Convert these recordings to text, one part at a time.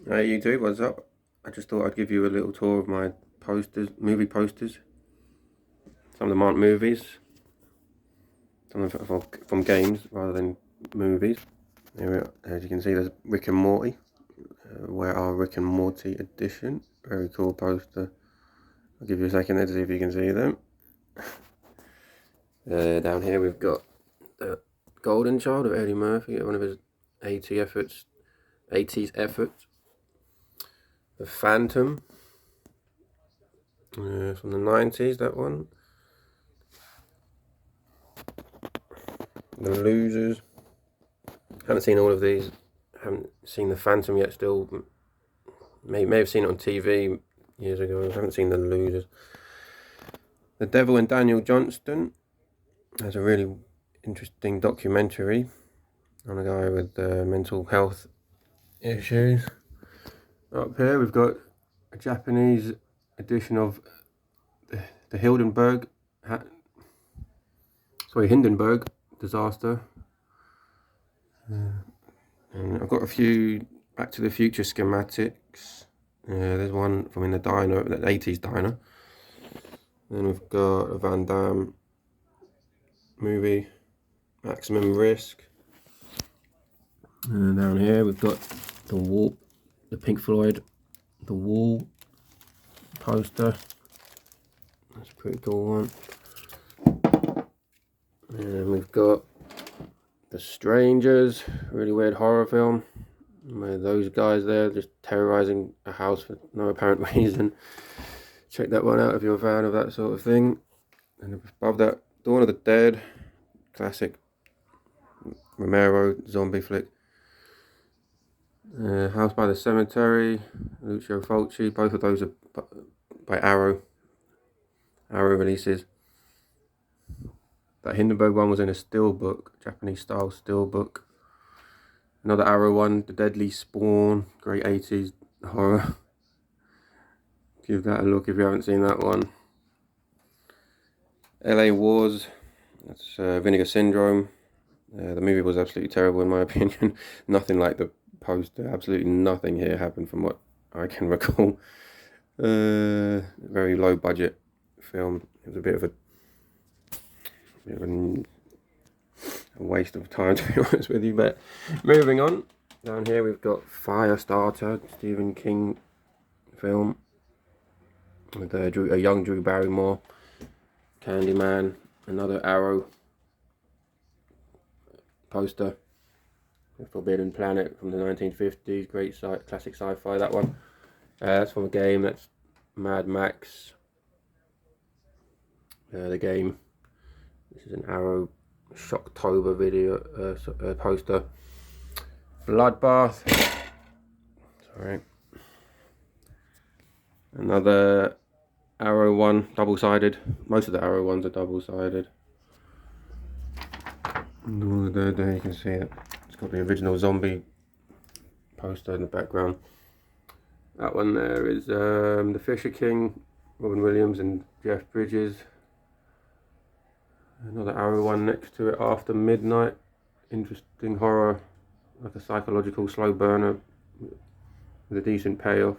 Hey YouTube, what's up? I just thought I'd give you a little tour of my posters, movie posters. Some of them aren't movies, some of them are from games rather than movies. As you can see, there's Rick and Morty. Where are Rick and Morty edition? Very cool poster. I'll give you a second there to see if you can see them. Down here we've got the Golden Child of Eddie Murphy, one of his 80s efforts. The Phantom, from the 90s, that one. The Losers. Haven't seen all of these. Haven't seen The Phantom yet still. May have seen it on TV years ago. I haven't seen The Losers. The Devil and Daniel Johnston has a really interesting documentary on a guy with mental health issues. Up here we've got a Japanese edition of the Hindenburg disaster. And I've got a few Back to the Future schematics. There's one from in the diner, the 80s diner. Then we've got a Van Damme movie, Maximum Risk. And down here we've got the Wall, the Pink Floyd, The Wall poster. That's a pretty cool one. And we've got The Strangers, really weird horror film. Where those guys there just terrorizing a house for no apparent reason. Check that one out if you're a fan of that sort of thing. And above that, Dawn of the Dead, classic Romero zombie flick. House by the Cemetery, Lucio Fulci. Both of those are by Arrow releases. That Hindenburg one was in a steelbook, Japanese style steelbook. Another Arrow one, The Deadly Spawn, great 80s horror. Give that a look if you haven't seen that one. LA Wars, that's Vinegar Syndrome. The movie was absolutely terrible in my opinion. Nothing like the poster, absolutely nothing here happened from what I can recall. Very low budget film. It was a bit of a waste of time, to be honest with you. But moving on, down here we've got Firestarter, Stephen King film with a young Drew Barrymore, Candyman, another Arrow poster, Forbidden Planet from the 1950s, great classic sci-fi, that one. That's from a game, that's Mad Max, the game. This is an Arrow Shocktober video poster. Bloodbath, sorry, another Arrow one, double-sided. Most of the Arrow ones are double-sided. There you can see it. It's got the original zombie poster in the background. That one there is The Fisher King, Robin Williams and Jeff Bridges. Another Arrow one next to it, After Midnight. Interesting horror, like a psychological slow burner with a decent payoff.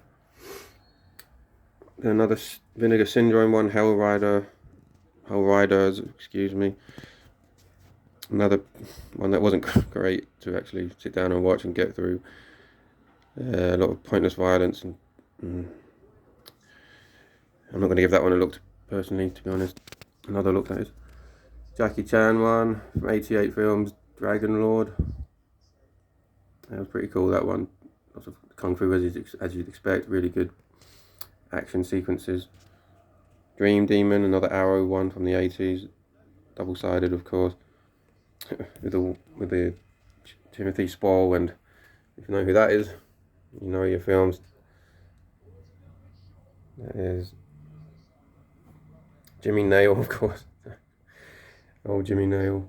Then another Vinegar Syndrome one, Hell Riders, excuse me. Another one that wasn't great to actually sit down and watch and get through. A lot of pointless violence, and I'm not going to give that one a look personally, to be honest. Another look, that is. Jackie Chan one from 88 Films, Dragon Lord. That was pretty cool, that one. Lots of kung fu as you'd expect, really good action sequences. Dream Demon, another Arrow one from the 80s, double-sided of course, with the Timothy Spall, and if you know who that is, you know your films. That is Jimmy Nail, of course. Old Jimmy Nail.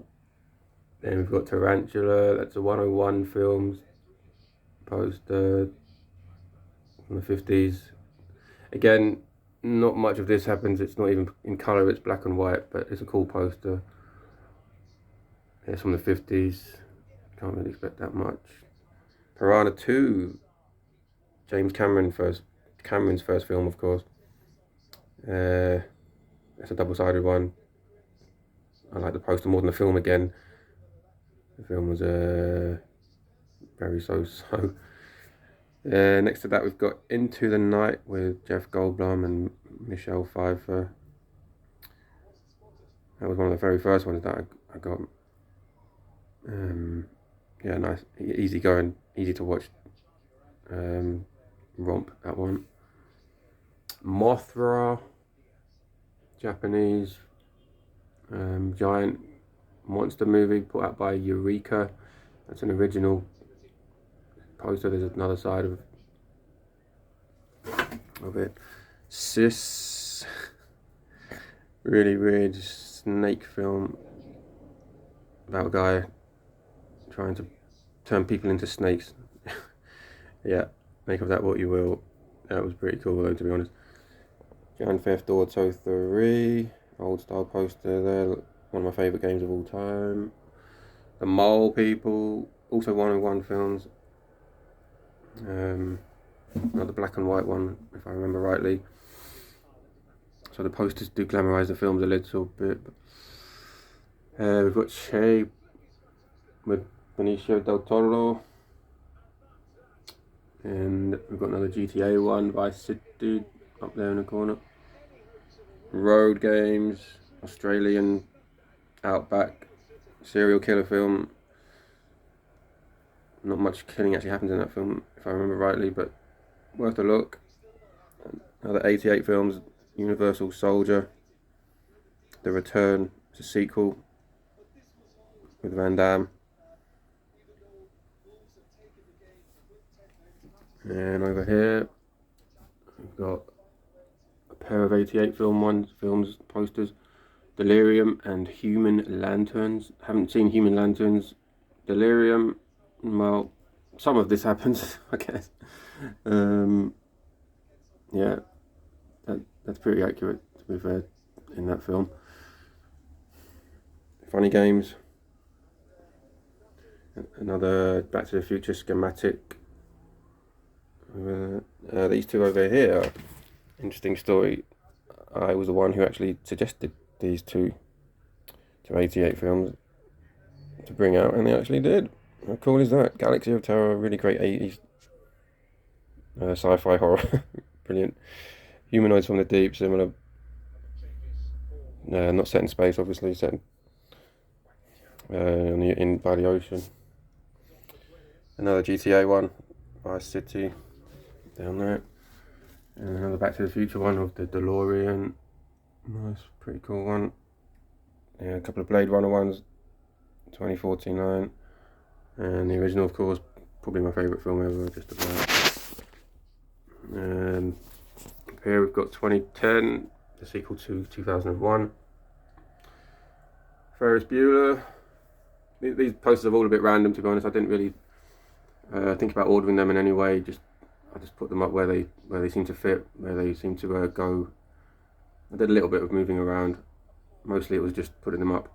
Then we've got Tarantula, that's a 101 Films poster from the 50s. Again, not much of this happens, it's not even in colour, it's black and white, but it's a cool poster. It's from the 50s, can't really expect that much. Piranha 2, James Cameron's first film, of course. It's a double-sided one. I like the poster more than the film again. The film was very so-so. Next to that, we've got Into the Night with Jeff Goldblum and Michelle Pfeiffer. That was one of the very first ones that I got. Yeah, nice, easy going, easy to watch. Romp, that one. Mothra, Japanese giant monster movie put out by Eureka. That's an original poster. There's another side of it. Sis, really weird snake film about a guy trying to turn people into snakes. Yeah, make of that what you will. That was pretty cool though, to be honest. Grand Theft Auto 3, old style poster there, one of my favourite games of all time. The Mole People, also 101 films. Another black and white one, if I remember rightly. So the posters do glamorise the films a little bit. We've got Che with Benicio del Toro. And we've got another GTA one, Vice City, up there in the corner. Road Games, Australian Outback, serial killer film. Not much killing actually happens in that film, if I remember rightly, but worth a look. Another 88 films, Universal Soldier, The Return, it's a sequel with Van Damme. And over here, we've got a pair of 88 films posters, Delirium and Human Lanterns. Haven't seen Human Lanterns. Delirium, well, some of this happens, I guess. Yeah, that's pretty accurate, to be fair, in that film. Funny Games. Another Back to the Future schematic. These two over here, interesting story. I was the one who actually suggested these two to 88 films to bring out, and they actually did. How cool is that? Galaxy of Terror, really great 80s sci-fi horror. Brilliant. Humanoids from the Deep, similar. Not set in space, obviously, set by the ocean. Another GTA one, Vice City, down there. And another Back to the Future one of the DeLorean. Nice, pretty cool one. Yeah, a couple of Blade Runner ones, 2049. And the original, of course, probably my favourite film ever, just about. Here we've got 2010, the sequel to 2001. Ferris Bueller. These posters are all a bit random, to be honest. I didn't really think about ordering them in any way. I just put them up where they seem to fit, where they seem to go. I did a little bit of moving around. Mostly it was just putting them up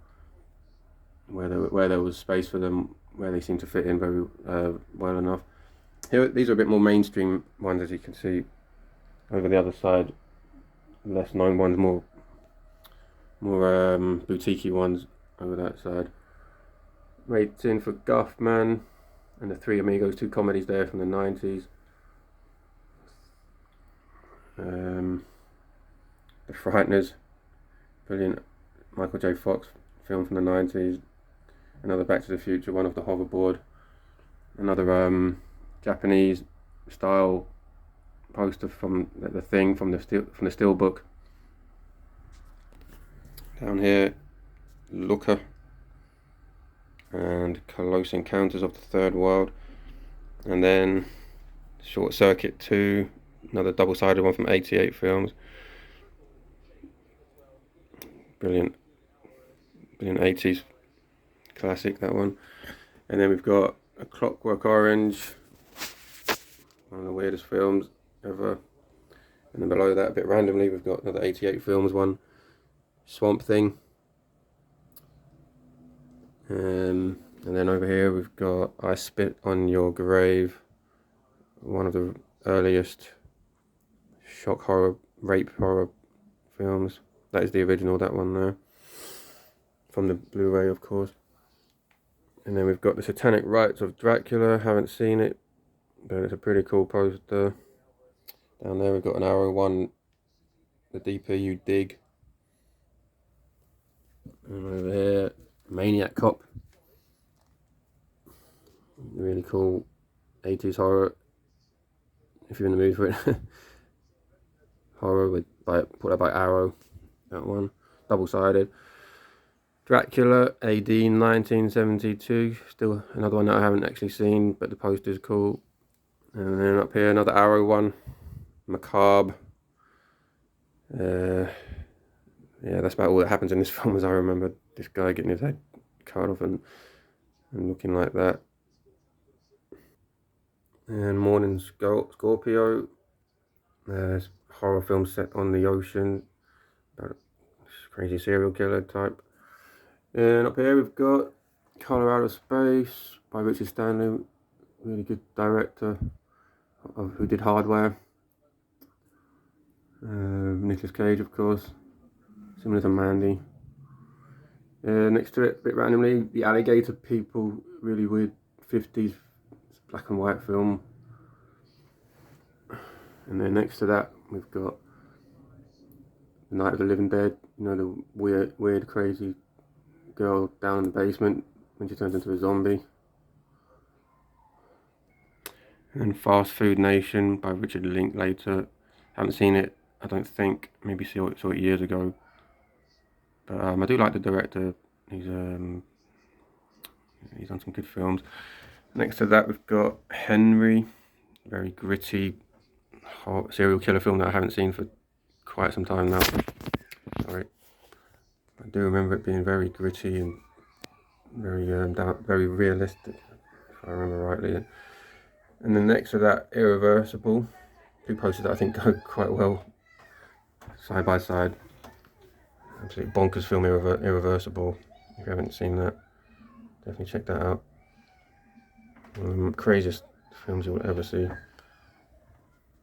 where there was space for them, where they seem to fit in very well enough. Here, these are a bit more mainstream ones, as you can see. Over the other side, less known ones, more boutique-y ones over that side. Waiting for Guffman and the Three Amigos, two comedies there from the 90s. The Frighteners, brilliant Michael J. Fox film from the 90s. Another Back to the Future, one of the hoverboard. Another Japanese style poster from the Thing, from the Steelbook. Down here, Looker and Close Encounters of the Third World. And then Short Circuit 2, another double-sided one from 88 films. Brilliant 80s classic, that one. And then we've got A Clockwork Orange, one of the weirdest films ever. And then below that, a bit randomly, we've got another 88 films one, Swamp Thing. And then over here we've got I Spit on Your Grave, one of the earliest shock horror, rape horror films. That is the original, that one there. From the Blu-ray, of course. And then we've got The Satanic Rites of Dracula. Haven't seen it, but it's a pretty cool poster. Down there we've got an Arrow one, The Deeper You Dig. And over here, Maniac Cop. Really cool 80s horror, if you're in the mood for it. Horror put out by Arrow. That one, double-sided. Dracula, AD 1972. Still another one that I haven't actually seen, but the poster's cool. And then up here, another Arrow one, Macabre. Yeah, that's about all that happens in this film, as I remember. This guy getting his head cut off and looking like that. And Morning Scorpio. Horror film set on the ocean. About a crazy serial killer type. And up here we've got Color Out of Space by Richard Stanley. Really good director who did Hardware. Nicolas Cage, of course, similar to Mandy. Next to it, a bit randomly, The Alligator People, really weird 50s black and white film. And then next to that, we've got The Night of the Living Dead. You know, the weird, crazy girl down in the basement when she turns into a zombie. And Fast Food Nation by Richard Linklater. Haven't seen it, I don't think. Maybe saw it years ago. But I do like the director. He's done some good films. Next to that, we've got Henry, very gritty serial killer film that I haven't seen for quite some time now. Sorry, I do remember it being very gritty and very realistic, if I remember rightly. And then next to that, Irreversible. Two posters that I think go quite well side by side. Absolutely bonkers film, Irreversible. If you haven't seen that, definitely check that out. Craziest films you'll ever see.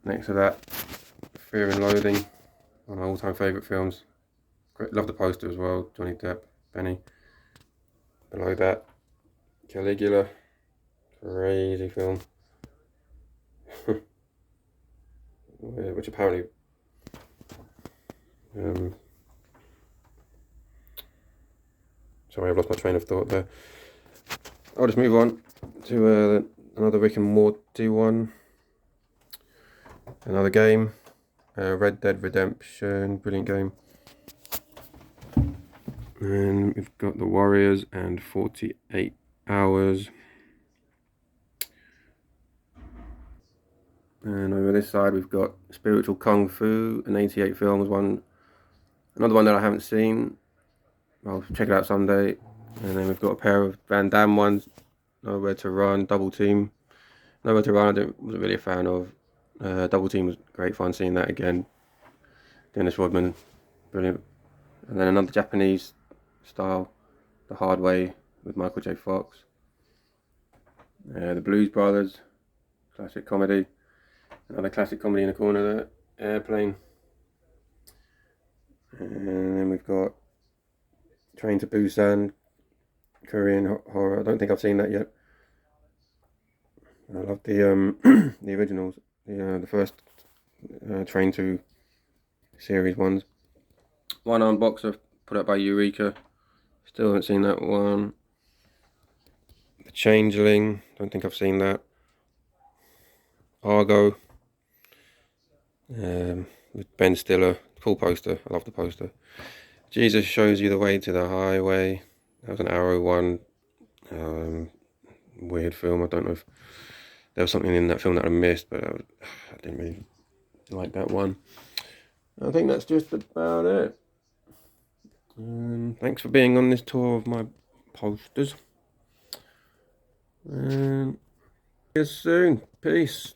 Next to that, Fear and Loathing, one of my all-time favourite films. Great, love the poster as well. Johnny Depp, Benny. Below that, Caligula, crazy film. Which apparently sorry, I've lost my train of thought there. I'll just move on to another Rick and Morty one. Another game, Red Dead Redemption, brilliant game. And we've got The Warriors and 48 Hours. And over this side we've got Spiritual Kung Fu, an 88 films one. Another one that I haven't seen. I'll check it out someday. And then we've got a pair of Van Damme ones. Nowhere to Run, Double Team. Nowhere to Run I wasn't really a fan of. Double Team was great fun seeing that again. Dennis Rodman, brilliant. And then another Japanese style, The Hard Way with Michael J. Fox. The Blues Brothers, classic comedy. Another classic comedy in the corner there, Airplane. And then we've got Train to Busan, Korean horror. I don't think I've seen that yet. I love the the originals, the first Train to series ones. One Unboxer put out by Eureka. Still haven't seen that one. The Changeling. Don't think I've seen that. Argo. With Ben Stiller. Cool poster. I love the poster. Jesus Shows You the Way to the Highway. That was an Arrow one. Weird film. I don't know if there was something in that film that I missed, but I didn't really like that one. I think that's just about it. Thanks for being on this tour of my posters. And see you soon. Peace.